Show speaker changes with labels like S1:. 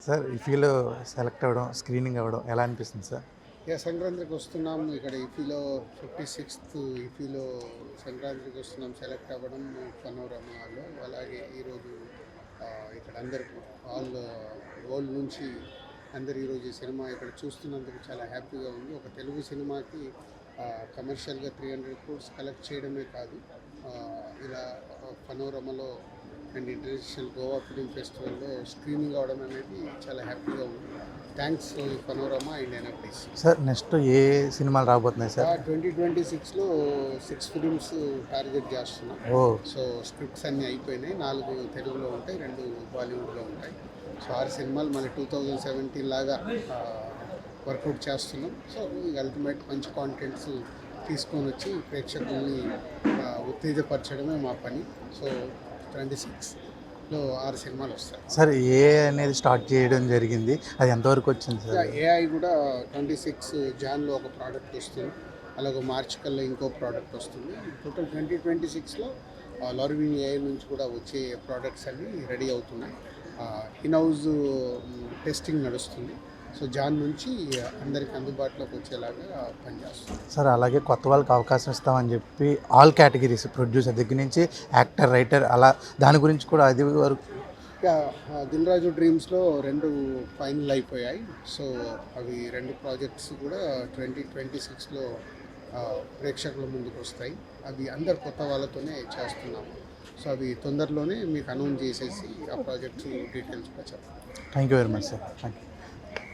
S1: Sir ఇఫీలో select అవ్వడం, screening అవ్వడం ఎలా అనిపిస్తుంది సార్?
S2: సంక్రాంతికి వస్తున్నాం. ఇక్కడ ఇఫీలో 56th ఇఫీలో సంక్రాంతికి వస్తున్నాం సెలెక్ట్ అవ్వడం పనోరమాలో. అలాగే ఈరోజు ఇక్కడ అందరు ఆల్ వరల్డ్ నుంచి అందరు ఈరోజు ఈ సినిమా ఇక్కడ చూస్తున్నందుకు చాలా హ్యాపీగా ఉంది. ఒక తెలుగు సినిమాకి కమర్షియల్గా 300 crores కలెక్ట్ చేయడమే కాదు, ఇలా పనోరమలో అండ్ ఇంటర్నేషనల్ గోవా ఫిలిం ఫెస్టివల్లో స్క్రీనింగ్ అవడం అనేది చాలా హ్యాపీగా ఉంది. Thanks panorama and NFDC.
S1: Sir next ఏ సినిమాలు రాబోతున్నాయి సార్?
S2: 2026లో 6 ఫిలిమ్స్ టార్గెట్ చేస్తున్నాం. సో స్క్రిప్ట్స్ అన్నీ అయిపోయినాయి. 4 తెలుగులో ఉంటాయి, 2 బాలీవుడ్లో ఉంటాయి. సో 6 సినిమాలు మళ్ళీ 2017 లాగా వర్కౌట్ చేస్తున్నాం. సో అల్టిమేట్ మంచి కాంటెంట్స్ తీసుకొని వచ్చి ప్రేక్షకుల్ని ఉత్తేజపరచడమే మా పని. సో 26లో 6 సినిమాలు వస్తాయి.
S1: సార్ ఏ అనేది స్టార్ట్ చేయడం జరిగింది, అది ఎంతవరకు వచ్చింది సార్?
S2: ఏఐ కూడా 26 జాన్లో ఒక ప్రోడక్ట్ వస్తుంది, అలాగే మార్చ్ కల్లా ఇంకో ప్రోడక్ట్ వస్తుంది. టోటల్ 2026లో లార్విన్ ఏఐ నుంచి కూడా వచ్చే ప్రోడక్ట్స్ అన్నీ రెడీ అవుతున్నాయి. ఇన్-హౌస్ టెస్టింగ్ నడుస్తుంది. సో జాన్ నుంచి అందరికి అందుబాటులోకి వచ్చేలాగా పనిచేస్తుంది.
S1: సార్ అలాగే కొత్త వాళ్ళకి అవకాశం ఇస్తామని చెప్పి ఆల్ కేటగిరీస్, ప్రొడ్యూసర్ దగ్గర నుంచి యాక్టర్, రైటర్, అలా దాని గురించి కూడా అది వరకు
S2: దిల్ రాజు డ్రీమ్స్లో 2 ఫైనల్ అయిపోయాయి. సో అవి 2 ప్రాజెక్ట్స్ కూడా 2026లో ప్రేక్షకుల ముందుకు వస్తాయి. అవి అందరు కొత్త వాళ్ళతోనే చేస్తున్నాము. సో అవి తొందరలోనే మీకు అనౌన్స్ చేసేసి ఆ ప్రాజెక్ట్స్ డీటెయిల్స్ కూడా చెప్తాను.
S1: Thank you very much sir. Thank you.